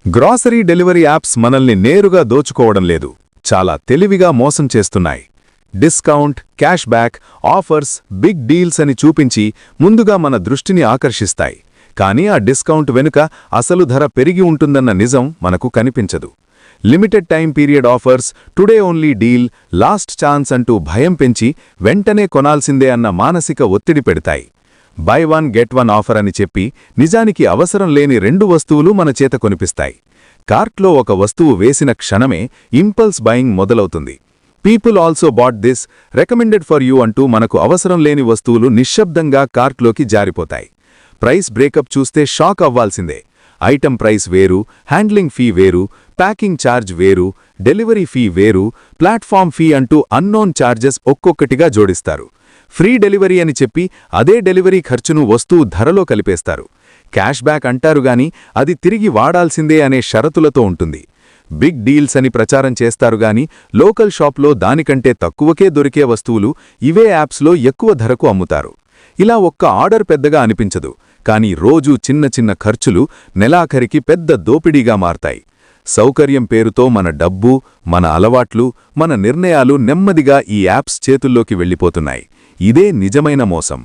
Grocery delivery apps మనల్ని నేరుగా దోచుకోవడం లేదు, చాలా తెలివిగా మోసం చేస్తున్నాయి. Discount, cash back, offers, big deals అని చూపించి ముందుగా మన దృష్టిని ఆకర్షిస్తాయి. కానీ ఆ డిస్కౌంట్ వెనుక అసలు ధర పెరిగి ఉంటుందన్న నిజం మనకు కనిపించదు. Limited time period offers, today only deal, last chance అంటూ భయం పెంచి వెంటనే కొనాల్సిందే అన్న మానసిక ఒత్తిడి పెడతాయి. By one get one offer అని చెప్పి నిజానికి అవసరం లేని 2 వస్తువులు మన చేత కొనిపిస్తాయి. కార్ట్లో ఒక వస్తువు వేసిన క్షణమే ఇంపల్స్ బయింగ్ మొదలవుతుంది. People also bat this, recommended for you అంటూ మనకు అవసరం లేని వస్తువులు నిశ్శబ్దంగా కార్ట్లోకి జారిపోతాయి. ప్రైస్ బ్రేకప్ చూస్తే షాక్ అవ్వాల్సిందే. ఐటమ్ ప్రైస్ వేరు, హ్యాండ్లింగ్ ఫీ వేరు, ప్యాకింగ్ ఛార్జ్ వేరు, డెలివరీ ఫీ వేరు, ప్లాట్ఫామ్ ఫీ అంటూ అన్నోన్ ఛార్జెస్ ఒక్కొక్కటిగా జోడిస్తారు. ఫ్రీ డెలివరీ అని చెప్పి అదే డెలివరీ ఖర్చును వస్తువు ధరలో కలిపేస్తారు. క్యాష్ బ్యాక్ అంటారుగాని అది తిరిగి వాడాల్సిందే అనే షరతులతో ఉంటుంది. బిగ్ డీల్స్ అని ప్రచారం చేస్తారుగాని లోకల్ షాప్లో దానికంటే తక్కువకే దొరికే వస్తువులు ఇవే యాప్స్లో ఎక్కువ ధరకు అమ్ముతారు. ఇలా ఒక్క ఆర్డర్ పెద్దగా అనిపించదు, కానీ రోజూ చిన్న చిన్న ఖర్చులు నెలాఖరికి పెద్ద దోపిడీగా మారతాయి. సౌకర్యం పేరుతో మన డబ్బు, మన అలవాట్లు, మన నిర్ణయాలు నెమ్మదిగా ఈ యాప్స్ చేతుల్లోకి వెళ్ళిపోతున్నాయి. ఇదే నిజమైన మోసం.